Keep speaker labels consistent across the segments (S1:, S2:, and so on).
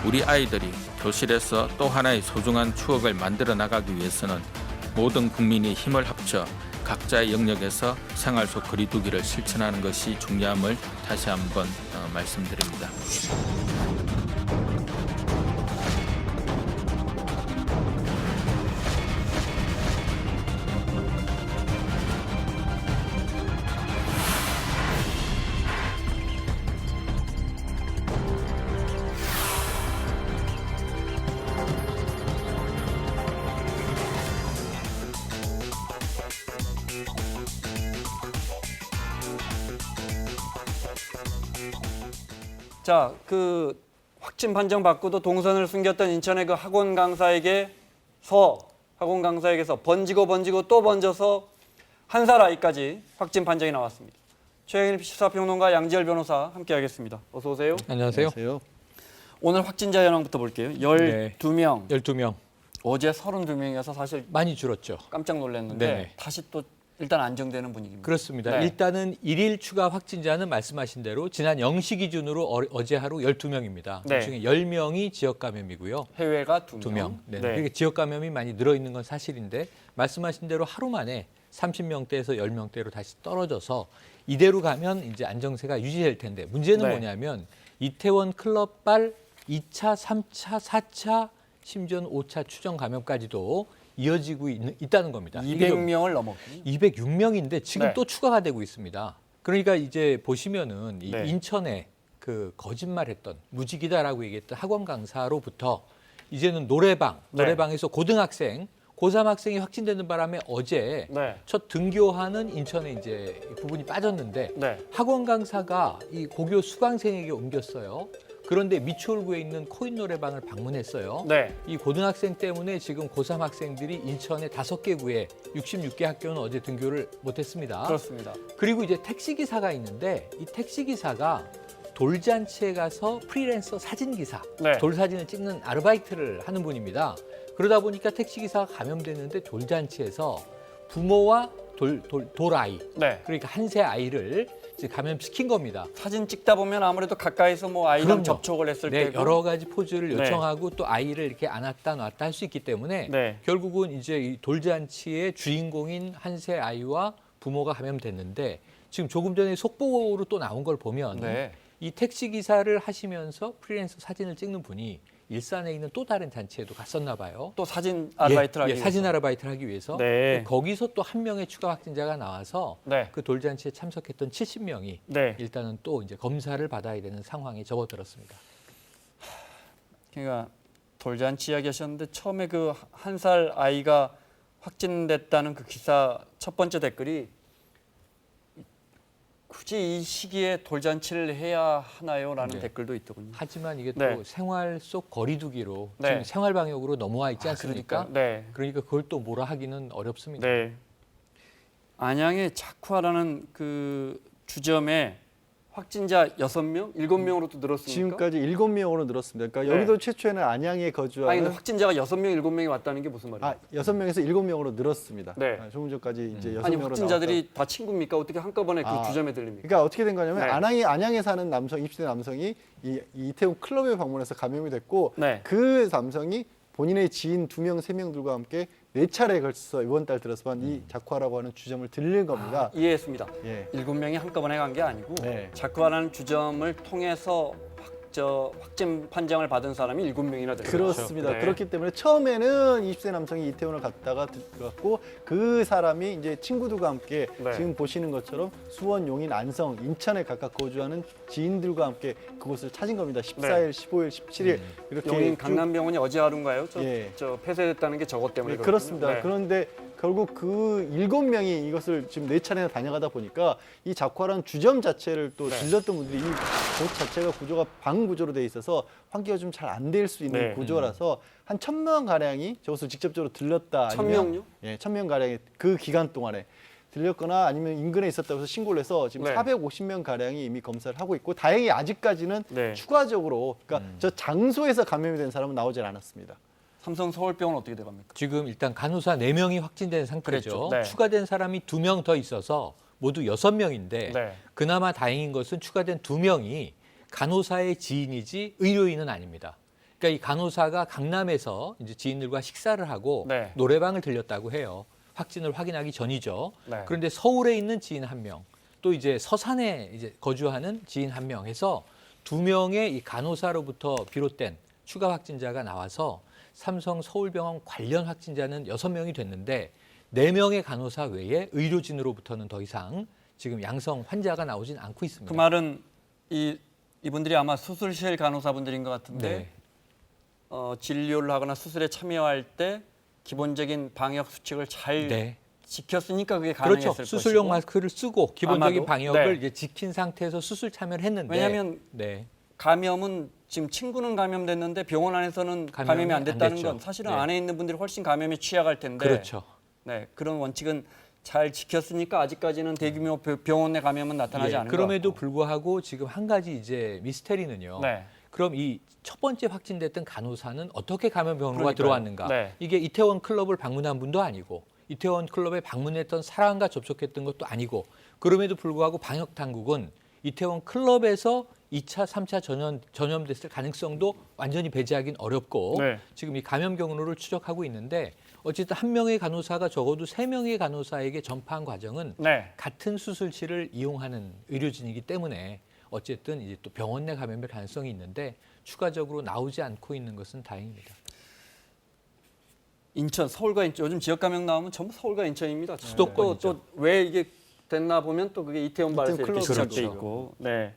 S1: 우리 아이들이 교실에서 또 하나의 소중한 추억을 만들어 나가기 위해서는 모든 국민이 힘을 합쳐 각자의 영역에서 생활 속 거리두기를 실천하는 것이 중요함을 다시 한번 말씀드립니다.
S2: 자, 그 확진 판정 받고도 동선을 숨겼던 인천의 그 학원 강사에게서 번지고 또 번져서 한 살 아이까지 확진 판정이 나왔습니다. 최영일 시사평론가 양지열 변호사 함께하겠습니다. 어서 오세요.
S3: 안녕하세요.
S2: 오늘 확진자 현황부터 볼게요. 12명.
S3: 12명.
S2: 어제 32명이어서 사실
S3: 많이 줄었죠.
S2: 깜짝 놀랐는데
S3: 네.
S2: 다시 또 일단 안정되는 분위기입니다.
S3: 그렇습니다.
S2: 네.
S3: 일단은 1일 추가 확진자는 말씀하신 대로 지난 0시 기준으로 어제 하루 12명입니다.
S2: 네.
S3: 그중에 10명이 지역 감염이고요.
S2: 해외가 2명.
S3: 2명. 네.
S2: 네.
S3: 그러니까 지역 감염이 많이 늘어 있는 건 사실인데 말씀하신 대로 하루 만에 30명대에서 10명대로 다시 떨어져서 이대로 가면 이제 안정세가 유지될 텐데 문제는
S2: 네.
S3: 뭐냐면 이태원 클럽발 2차, 3차, 4차, 심지어는 5차 추정 감염까지도 이어지고 있다는 겁니다.
S2: 200명을 넘었군요.
S3: 206명인데 지금
S2: 네.
S3: 또 추가가 되고 있습니다. 그러니까 이제 보시면은 이
S2: 네.
S3: 인천에 그 거짓말했던 무직이다라고 얘기했던 학원 강사로부터 이제는 노래방에서 고등학생, 고3 학생이 확진되는 바람에 어제
S2: 네.
S3: 첫 등교하는 인천에 이제 부분이 빠졌는데
S2: 네.
S3: 학원 강사가 이 고교 수강생에게 옮겼어요. 그런데 미추홀구에 있는 코인 노래방을 방문했어요.
S2: 네.
S3: 이 고등학생 때문에 지금 고3 학생들이 인천의 5개 구에 66개 학교는 어제 등교를 못했습니다.
S2: 그렇습니다.
S3: 그리고 이제 택시기사가 있는데 이 택시기사가 돌잔치에 가서 프리랜서 사진기사,
S2: 네.
S3: 돌사진을 찍는 아르바이트를 하는 분입니다. 그러다 보니까 택시기사가 감염됐는데 돌잔치에서 부모와 돌아이,
S2: 네.
S3: 그러니까 한 세 아이를 이제 감염시킨 겁니다.
S2: 사진 찍다 보면 아무래도 가까이서 뭐 아이랑
S3: 그럼요.
S2: 접촉을 했을
S3: 네,
S2: 때고
S3: 여러 가지 포즈를
S2: 네.
S3: 요청하고 또 아이를 이렇게 안았다 놨다 할 수 있기 때문에
S2: 네.
S3: 결국은 이제 이 돌잔치의 주인공인 한 세 아이와 부모가 감염됐는데 지금 조금 전에 속보로 또 나온 걸 보면
S2: 네.
S3: 이 택시 기사를 하시면서 프리랜서 사진을 찍는 분이 일산에 있는 또 다른 잔치에도 갔었나 봐요.
S2: 또 사진 아르바이트를 하기 위해서.
S3: 사진 아르바이트를 하기 위해서.
S2: 네.
S3: 거기서 또 한 명의 추가 확진자가 나와서
S2: 네.
S3: 그 돌잔치에 참석했던 70명이
S2: 네.
S3: 일단은 또 이제 검사를 받아야 되는 상황에 접어들었습니다.
S2: 그러니까 돌잔치 이야기하셨는데 처음에 그 한 살 아이가 확진됐다는 그 기사 첫 번째 댓글이 굳이 이 시기에 돌잔치를 해야 하나요?라는
S3: 네.
S2: 댓글도 있더군요.
S3: 하지만 이게
S2: 네.
S3: 또 생활 속 거리두기로
S2: 네.
S3: 지금 생활 방역으로 넘어와 있지 않습니까?
S2: 네.
S3: 그러니까 그걸 또 뭐라 하기는 어렵습니다.
S2: 네. 안양의 자쿠아라는 그 주점에 확진자 6명, 7명으로 또 늘었습니까?
S4: 지금까지 7명으로 늘었습니다. 그러니까
S2: 네.
S4: 여기도 최초에는 안양에
S2: 아니
S4: 거주하는
S2: 근데 확진자가 6명, 7명이 왔다는 게 무슨 말이에요?
S4: 6명에서 7명으로 늘었습니다.
S2: 네.
S4: 조금 전까지 이제 6명으로
S2: 아니 확진자들이 다 친구입니까? 어떻게 한꺼번에 그
S4: 아,
S2: 주점에 들립니까?
S4: 그러니까 어떻게 된 거냐면
S2: 네.
S4: 안양에 사는 남성, 입시대 남성이 이 이태원 클럽에 방문해서 감염이 됐고
S2: 네.
S4: 그 남성이 본인의 지인 2명, 3명들과 함께 4차례에 걸쳐서 이번 달 들어서만 이 자쿠아라고 하는 주점을 들린 겁니다.
S2: 이해했습니다.
S4: 예.
S2: 7명이 한꺼번에 간 게 아니고
S4: 네.
S2: 자쿠아라는 주점을 통해서 확진 판정을 받은 사람이 7명이나 됐어요.
S4: 그렇습니다.
S2: 네.
S4: 그렇기 때문에 처음에는 20세 남성이 이태원을 갔다가 들어갔고 그 사람이 이제 친구들과 함께
S2: 네.
S4: 지금 보시는 것처럼 수원, 용인, 안성, 인천에 각각 거주하는 지인들과 함께 그곳을 찾은 겁니다. 14일, 15일, 17일 이렇게
S2: 용인
S4: 쭉-
S2: 강남병원이 어제 하루인가요?
S4: 예.
S2: 저 폐쇄됐다는 게 저것 때문에
S4: 네,
S2: 그렇군요.
S4: 그렇습니다.
S2: 네.
S4: 그런데 결국 그 7명이 이것을 지금 4차례나 다녀가다 보니까 이 자쿠아라는 주점 자체를 또
S2: 네.
S4: 들렸던 분들이 이 곳 자체가 구조가 방 구조로 돼 있어서 환기가 좀 잘 안 될 수 있는
S2: 네.
S4: 구조라서 한 1,000명 가량이 저것을 직접적으로 들렸다.
S2: 1000명요?
S4: 예, 1,000명 가량이 그 기간 동안에 들렸거나 아니면 인근에 있었다고 해서 신고를 해서 지금
S2: 네.
S4: 450명 가량이 이미 검사를 하고 있고 다행히 아직까지는
S2: 네.
S4: 추가적으로 그러니까 저 장소에서 감염이 된 사람은 나오질 않았습니다.
S2: 삼성 서울병원 어떻게 돼갑니까?
S3: 지금 일단 간호사 4명이 확진된 상태죠.
S2: 그랬죠. 네.
S3: 추가된 사람이 2명 더 있어서 모두 6명인데
S2: 네.
S3: 그나마 다행인 것은 추가된 2명이 간호사의 지인이지 의료인은 아닙니다. 그러니까 이 간호사가 강남에서 이제 지인들과 식사를 하고
S2: 네.
S3: 노래방을 들렸다고 해요. 확진을 확인하기 전이죠.
S2: 네.
S3: 그런데 서울에 있는 지인 한 명, 또 이제 서산에 이제 거주하는 지인 한 명 해서 2명의 이 간호사로부터 비롯된 추가 확진자가 나와서 삼성 서울병원 관련 확진자는 6명이 됐는데 4명의 간호사 외에 의료진으로부터는 더 이상 지금 양성 환자가 나오진 않고 있습니다.
S2: 그 말은 이분들이 아마 수술실 간호사분들인 것 같은데
S3: 네.
S2: 진료를 하거나 수술에 참여할 때 기본적인 방역 수칙을 잘
S3: 네.
S2: 지켰으니까 그게 가능했을
S3: 그렇죠.
S2: 것이고.
S3: 수술용 마스크를 쓰고 기본적인
S2: 아마도.
S3: 방역을
S2: 네.
S3: 이제 지킨 상태에서 수술 참여를 했는데
S2: 왜냐하면
S3: 네.
S2: 감염은 지금 친구는 감염됐는데 병원 안에서는 감염이 안 됐다는
S3: 됐죠.
S2: 건 사실은
S3: 네.
S2: 안에 있는 분들이 훨씬 감염에 취약할 텐데
S3: 그렇죠.
S2: 네, 그런 원칙은 잘 지켰으니까 아직까지는 대규모 병원 내 감염은 나타나지
S3: 예,
S2: 않은 것
S3: 그럼에도
S2: 같고.
S3: 불구하고 지금 한 가지 이제 미스테리는요.
S2: 네.
S3: 그럼 이 첫 번째 확진됐던 간호사는 어떻게 감염 경로가
S2: 그러니까요.
S3: 들어왔는가?
S2: 네.
S3: 이게 이태원 클럽을 방문한 분도 아니고 이태원 클럽에 방문했던 사람과 접촉했던 것도 아니고 그럼에도 불구하고 방역 당국은 이태원 클럽에서 2차, 3차 전염됐을 가능성도 완전히 배제하긴 어렵고
S2: 네.
S3: 지금 이 감염 경로를 추적하고 있는데 어쨌든 한 명의 간호사가 적어도 3명의 간호사에게 전파한 과정은
S2: 네.
S3: 같은 수술실을 이용하는 의료진이기 때문에 어쨌든 이제 또 병원 내 감염의 가능성이 있는데 추가적으로 나오지 않고 있는 것은 다행입니다.
S2: 인천, 서울과 인천 요즘 지역 감염 나오면 전부 서울과 인천입니다.
S3: 수도권이죠.
S2: 또 왜 이게 됐나 보면 또 그게 이태원 발에서 이렇게
S4: 클럽.
S2: 시작돼
S3: 그렇죠.
S2: 있고, 네.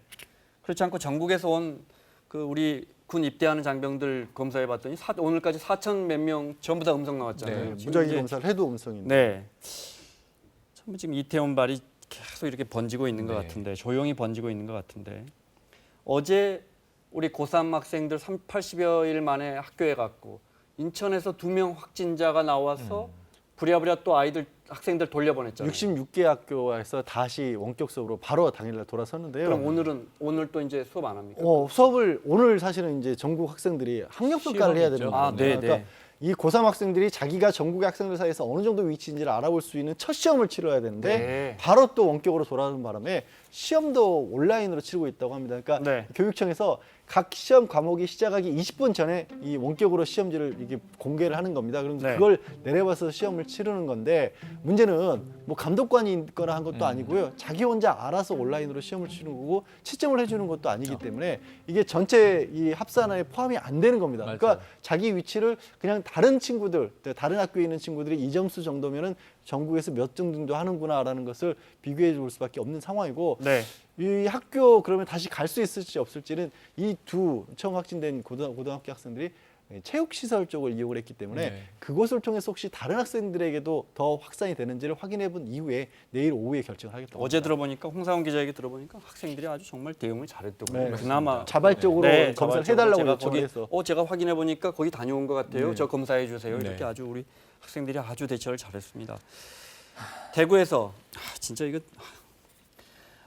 S2: 그렇지 않고 전국에서 온 그 우리 군 입대하는 장병들 검사해봤더니 오늘까지 4천 몇 명 전부 다 음성 나왔잖아요.
S3: 네,
S2: 지금
S4: 무작위
S2: 이제
S4: 검사를 해도 음성인데.
S2: 네. 참 지금 이태원 발이 계속 이렇게 번지고 있는 것
S3: 네.
S2: 같은데 조용히 번지고 있는 것 같은데 어제 우리 고3 학생들 80여 일 만에 학교에 갔고 인천에서 2명 확진자가 나와서 부랴부랴 또 학생들 돌려보냈잖아요.
S4: 66개 학교에서 다시 원격 수업으로 바로 당일날 돌아섰는데요.
S2: 그럼 오늘 또 이제 수업 안 합니까?
S4: 수업을 오늘 사실은 이제 전국 학생들이 학력 평가를 해야 되는
S3: 시험이죠.
S4: 거예요.
S2: 아, 네,
S4: 그러니까
S2: 네.
S4: 이 고3 학생들이 자기가 전국의 학생들 사이에서 어느 정도 위치인지를 알아볼 수 있는 첫 시험을 치러야 되는데
S2: 네.
S4: 바로 또 원격으로 돌아오는 바람에 시험도 온라인으로 치르고 있다고 합니다. 그러니까
S2: 네.
S4: 교육청에서 각 시험 과목이 시작하기 20분 전에 이 원격으로 시험지를 이렇게 공개를 하는 겁니다. 그럼
S2: 네.
S4: 그걸 내려봐서 시험을 치르는 건데 문제는 뭐 감독관이 있거나 한 것도 아니고요. 자기 혼자 알아서 온라인으로 시험을 치르는 거고 채점을 해주는 것도 아니기 때문에 이게 전체 이 합산에 포함이 안 되는 겁니다. 그러니까
S3: 맞아요.
S4: 자기 위치를 그냥 다른 친구들, 다른 학교에 있는 친구들이 이 점수 정도면은 전국에서 몇 등 정도 하는구나라는 것을 비교해 볼 수밖에 없는 상황이고
S2: 네.
S4: 이 학교 그러면 다시 갈 수 있을지 없을지는 이 두 처음 확진된 고등학교 학생들이 체육시설 쪽을 이용을 했기 때문에
S3: 네.
S4: 그것을 통해서 혹시 다른 학생들에게도 더 확산이 되는지를 확인해 본 이후에 내일 오후에 결정을 하겠다고
S2: 어제
S4: 합니다.
S2: 들어보니까 홍사원 기자 얘기 들어보니까 학생들이 아주 정말 대응을 잘했더군요.
S4: 네,
S2: 그나마
S4: 자발적으로
S2: 네,
S4: 검사를
S2: 자발적으로
S4: 해달라고
S2: 제가
S4: 요청을
S2: 거기,
S4: 해서
S2: 제가 확인해 보니까 거기 다녀온 것 같아요.
S4: 네.
S2: 저 검사해 주세요.
S3: 네.
S2: 이렇게 아주 우리 학생들이 아주 대처를 잘했습니다. 대구에서 진짜 이거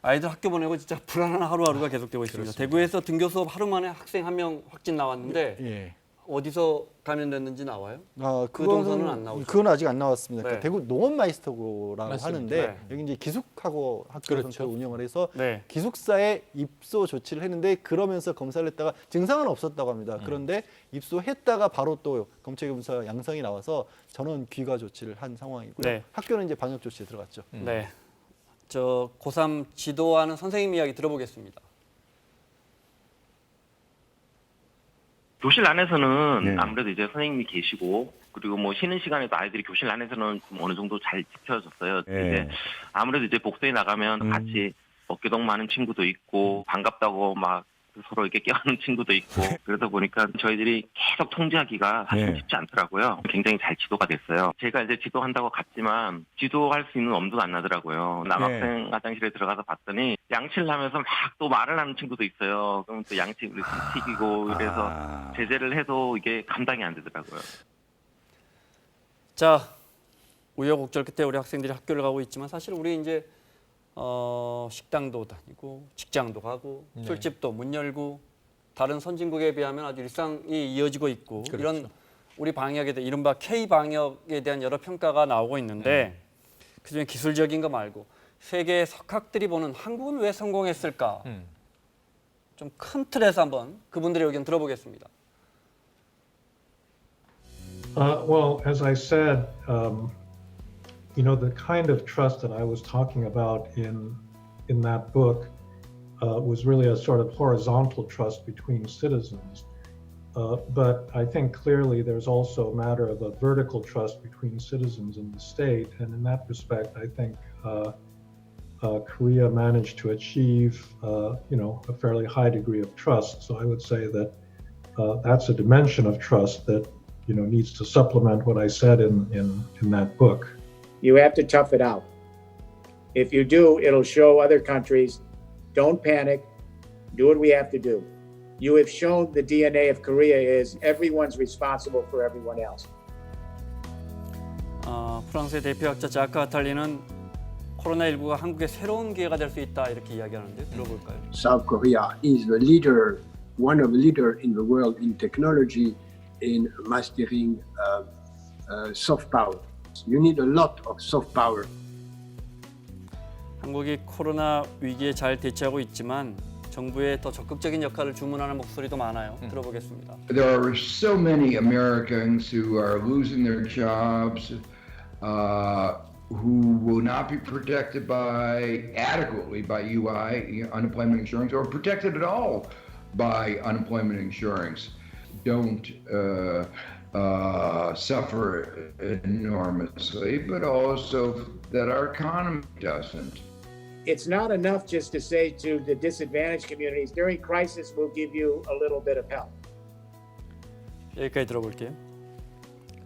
S2: 아이들 학교 보내고 진짜 불안한 하루하루가 계속되고 있습니다. 대구에서 등교 수업 하루 만에 학생 한 명 확진 나왔는데
S4: 예.
S2: 어디서 감염됐는지 나와요? 그
S4: 그거는-
S2: 동선은 안 나오죠?
S4: 그건 아직 안 나왔습니다.
S2: 네.
S4: 그러니까 대구 농업마이스터고라고
S3: 맞습니다.
S4: 하는데
S2: 네.
S4: 여기 이제 기숙하고 학교
S3: 그렇죠.
S4: 전체를 운영을 해서
S2: 네.
S4: 기숙사에 입소 조치를 했는데 그러면서 검사를 했다가 증상은 없었다고 합니다. 그런데 입소했다가 바로 또 검체 검사 양성이 나와서 전원 귀가 조치를 한 상황이고요.
S2: 네.
S4: 학교는 이제 방역 조치에 들어갔죠.
S2: 네. 저 고3 지도하는 선생님 이야기 들어보겠습니다.
S5: 교실 안에서는
S4: 네.
S5: 아무래도 이제 선생님이 계시고 그리고 뭐 쉬는 시간에도 아이들이 교실 안에서는 좀 어느 정도 잘 지켜졌어요.
S6: 네.
S5: 이제 아무래도 이제 복도에 나가면 같이 어깨동 많은 친구도 있고 반갑다고 막 서로 이렇게 껴안는 친구도 있고 그러다 보니까 저희들이 계속 통제하기가 사실
S6: 네.
S5: 쉽지 않더라고요. 굉장히 잘 지도가 됐어요. 제가 이제 지도한다고 갔지만 지도할 수 있는 엄두가 안 나더라고요. 남학생 화장실에 들어가서 봤더니 양치를 하면서 막 또 말을 하는 친구도 있어요. 그럼 또 양치 우리 튀기고 이래서
S6: 아.
S5: 제재를 해도 이게 감당이 안 되더라고요.
S2: 자, 우여곡절 끝에 우리 학생들이 학교를 가고 있지만 사실 우리 이제 식당도 다니고 직장도 가고
S3: 네.
S2: 술집도 문 열고 다른 선진국에 비하면 아주 일상이 이어지고 있고
S3: 그렇죠.
S2: 이런 우리 방역에 대해 이른바 K 방역에 대한 여러 평가가 나오고 있는데 그중에 기술적인 거 말고 세계의 석학들이 보는 한국은 왜 성공했을까? 좀 큰 틀에서 한번 그분들의 의견 들어보겠습니다.
S6: Well, as I said, the kind of trust that I was talking about in that book was really a sort of horizontal trust between citizens. But I think clearly there's also a matter of a vertical trust between citizens and the state. And in that respect, I think Korea managed to achieve, a fairly high degree of trust. So I would say that that's a dimension of trust that, needs to supplement what I said in that book.
S7: You have to tough it out. If you do, it'll show other countries, don't panic, do what we have to do. You have shown the DNA of Korea is everyone's responsible for everyone else.
S2: 프랑스의 대표학자 자크 아탈리는 코로나19가 한국의 새로운 기회가 될 수 있다 이렇게 이야기하는데 들어볼까요?
S8: South Korea is the leader, one of the leaders in the world in technology, in mastering soft power. You need a lot of soft power.
S2: 한국이 코로나 위기에 잘 대처하고 있지만 정부의 더 적극적인 역할을 주문하는 목소리도 많아요. 들어보겠습니다.
S9: There are so many Americans who are losing their jobs, who will not be protected adequately by UI, unemployment insurance, or protected at all by unemployment insurance. Don't suffer enormously, but also that our economy doesn't.
S7: It's not enough just to say to the disadvantaged communities, during crisis, we'll give you a little bit of help.
S2: 여기까지 들어볼게요.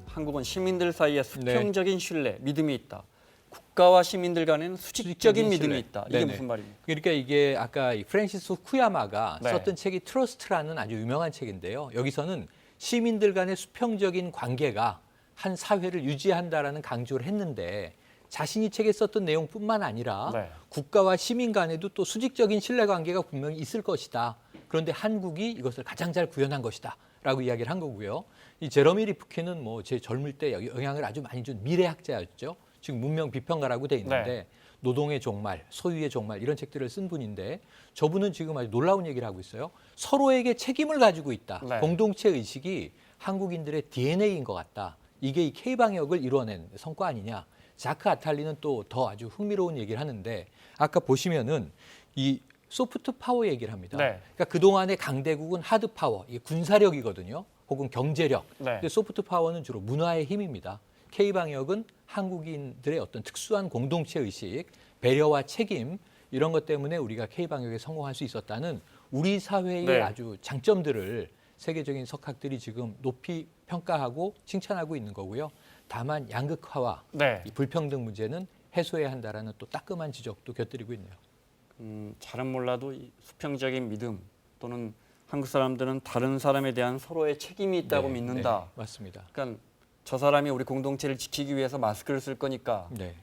S2: 한국은 시민들 사이에 수평적인 신뢰, 믿음이 있다. 국가와 시민들 간에는 수직적인 믿음이 있다. 이게 무슨 말입니까?
S3: 그러니까 이게 아까 프랜시스 후쿠야마가
S2: 네.
S3: 썼던 책이 트러스트라는 아주 유명한 책인데요. 여기서는 시민들 간의 수평적인 관계가 한 사회를 유지한다라는 강조를 했는데 자신이 책에 썼던 내용뿐만 아니라
S2: 네.
S3: 국가와 시민 간에도 또 수직적인 신뢰관계가 분명히 있을 것이다. 그런데 한국이 이것을 가장 잘 구현한 것이다. 라고 이야기를 한 거고요. 이 제러미 리프킨은 제 젊을 때 영향을 아주 많이 준 미래학자였죠. 지금 문명 비평가라고 돼 있는데
S2: 네.
S3: 노동의 종말, 소유의 종말 이런 책들을 쓴 분인데 저분은 지금 아주 놀라운 얘기를 하고 있어요. 서로에게 책임을 가지고 있다.
S2: 네.
S3: 공동체 의식이 한국인들의 DNA인 것 같다. 이게 이 K방역을 이뤄낸 성과 아니냐. 자크 아탈리는 또 더 아주 흥미로운 얘기를 하는데 아까 보시면은 이 소프트 파워 얘기를 합니다.
S2: 네.
S3: 그러니까 그동안의 강대국은 하드 파워, 이게 군사력이거든요. 혹은 경제력.
S2: 네.
S3: 근데 소프트 파워는 주로 문화의 힘입니다. K방역은 한국인들의 어떤 특수한 공동체 의식, 배려와 책임 이런 것 때문에 우리가 K방역에 성공할 수 있었다는 우리 사회의
S2: 네.
S3: 아주 장점들을 세계적인 석학들이 지금 높이 평가하고 칭찬하고 있는 거고요. 다만 양극화와
S2: 네.
S3: 이 불평등 문제는 해소해야 한다라는 또 따끔한 지적도 곁들이고 있네요.
S2: 잘은 몰라도 이 수평적인 믿음 또는 한국 사람들은 다른 사람에 대한 서로의 책임이 있다고
S3: 네,
S2: 믿는다.
S3: 네, 맞습니다.
S2: 그러니까 저 사람이 우리 공동체를 지키기 위해서 마스크를 쓸 거니까
S3: 네.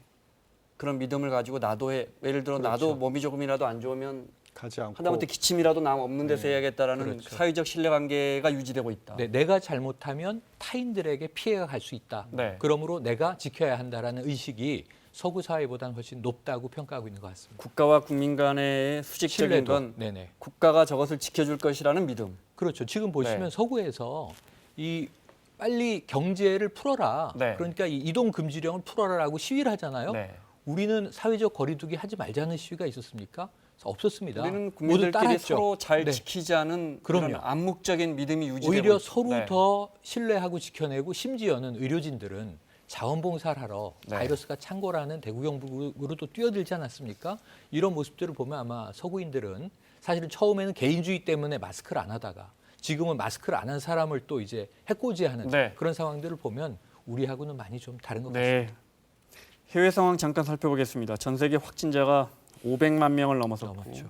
S2: 그런 믿음을 가지고 나도 예를 들어 나도 몸이 조금이라도 안 좋으면
S4: 가지 않고
S2: 하다못해 기침이라도 남 없는 데서 해야겠다라는
S3: 그렇죠.
S2: 사회적 신뢰관계가 유지되고 있다.
S3: 네, 내가 잘못하면 타인들에게 피해가 갈 수 있다.
S2: 네.
S3: 그러므로 내가 지켜야 한다라는 의식이 서구 사회보다는 훨씬 높다고 평가하고 있는 것 같습니다.
S2: 국가와 국민 간의 수직적인
S3: 신뢰도.
S2: 건
S3: 네네.
S2: 국가가 저것을 지켜줄 것이라는 믿음.
S3: 그렇죠. 지금 보시면
S2: 네.
S3: 서구에서 이 빨리 경제를 풀어라.
S2: 네.
S3: 그러니까 이 이동 금지령을 풀어라라고 시위를 하잖아요.
S2: 네.
S3: 우리는 사회적 거리두기 하지 말자는 시위가 있었습니까? 없었습니다.
S2: 우리는
S3: 모두
S2: 국민들끼리
S3: 따랐죠.
S2: 서로 잘
S3: 네.
S2: 지키자는
S3: 그럼요.
S2: 그런 암묵적인 믿음이 유지되고
S3: 오히려
S2: 있죠.
S3: 서로
S2: 네.
S3: 더 신뢰하고 지켜내고 심지어는 의료진들은 자원봉사를 하러
S2: 네.
S3: 바이러스가 창궐하는 대구경북으로 또 뛰어들지 않았습니까? 이런 모습들을 보면 아마 서구인들은 사실은 처음에는 개인주의 때문에 마스크를 안 하다가 지금은 마스크를 안 한 사람을 또 이제 해코지하는
S2: 네.
S3: 그런 상황들을 보면 우리하고는 많이 좀 다른 것
S2: 네.
S3: 같습니다.
S2: 해외 상황 잠깐 살펴보겠습니다. 전 세계 확진자가 500만 명을 넘어섰고
S3: 넘었죠.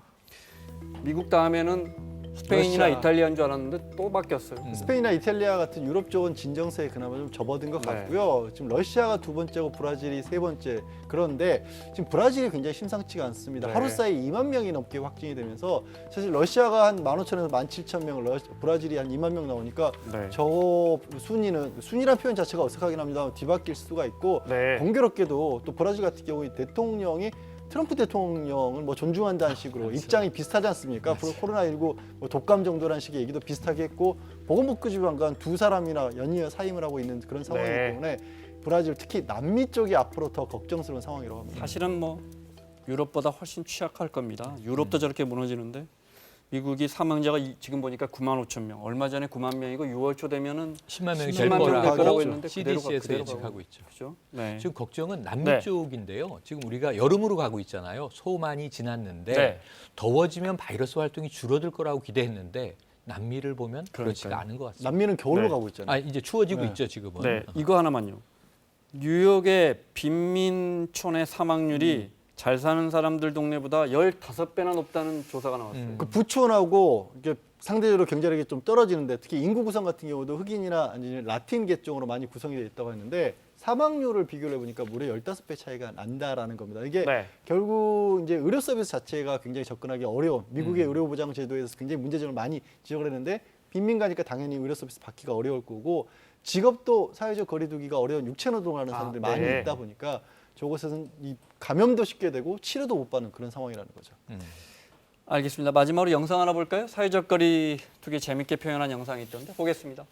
S2: 미국 다음에는 스페인이나
S4: 러시아.
S2: 이탈리아인 줄 알았는데 또 바뀌었어요.
S4: 스페인이나 이탈리아 같은 유럽 쪽은 진정세에 그나마 좀 접어든 것
S2: 네.
S4: 같고요. 지금 러시아가 두 번째고 브라질이 세 번째. 그런데 지금 브라질이 굉장히 심상치가 않습니다.
S2: 네.
S4: 하루 사이 2만 명이 넘게 확진이 되면서 사실 러시아가 한 15,000에서 17,000명, 브라질이 한 2만 명 나오니까
S2: 네.
S4: 저 순위란 표현 자체가 어색하긴 합니다만 뒤바뀔 수가 있고
S2: 네.
S4: 공교롭게도 또 브라질 같은 경우에 대통령이 트럼프 대통령을 뭐 존중한다는 식으로 입장이 비슷하지 않습니까? 코로나19 뭐 독감 정도라는 식의 얘기도 비슷하게 했고 보건복구 장관 두 사람이나 연이어 사임을 하고 있는 그런 상황이기
S2: 네.
S4: 때문에 브라질 특히 남미 쪽이 앞으로 더 걱정스러운 상황이라고 합니다.
S2: 사실은 뭐 유럽보다 훨씬 취약할 겁니다. 유럽도 저렇게 무너지는데 미국이 사망자가 지금 보니까 9만 5천 명. 얼마 전에 9만 명이고 6월 초 되면은
S3: 10만 명이
S2: 10만
S3: 될
S2: 명 될 거라고
S3: 거라고
S2: 했는데 그대로
S3: CDC에서
S2: 가고
S3: 예측하고 있죠.
S2: 그렇죠? 네.
S3: 지금 걱정은 남미
S2: 네.
S3: 쪽인데요. 지금 우리가 여름으로 가고 있잖아요. 소만이 지났는데
S2: 네.
S3: 더워지면 바이러스 활동이 줄어들 거라고 기대했는데 남미를 보면 그렇지가
S2: 그러니까요.
S3: 않은 것 같습니다.
S4: 남미는 겨울로
S2: 네.
S4: 가고 있잖아요.
S3: 이제 추워지고
S4: 네.
S3: 있죠 지금은.
S2: 네, 이거 하나만요. 뉴욕의 빈민촌의 사망률이 잘 사는 사람들 동네보다 15배나 높다는 조사가 나왔어요.
S4: 그 부촌하고 이게 상대적으로 경제력이 좀 떨어지는데 특히 인구 구성 같은 경우도 흑인이나 아니면 라틴 계층으로 많이 구성이 되어 있다고 했는데 사망률을 비교를 해보니까 무려 15배 차이가 난다라는 겁니다. 이게
S2: 네.
S4: 결국 이제 의료 서비스 자체가 굉장히 접근하기 어려운 미국의 의료 보장 제도에서 굉장히 문제점을 많이 지적을 했는데 빈민 가니까 당연히 의료 서비스 받기가 어려울 거고 직업도 사회적 거리두기가 어려운 육체노동하는 사람들이 많이
S2: 네.
S4: 있다 보니까 저곳에서는 이 감염도 쉽게 되고 치료도 못 받는 그런 상황이라는 거죠.
S2: 알겠습니다. 마지막으로 영상 하나 볼까요? 사회적 거리 두기 재밌게 표현한 영상이 있던데 보겠습니다.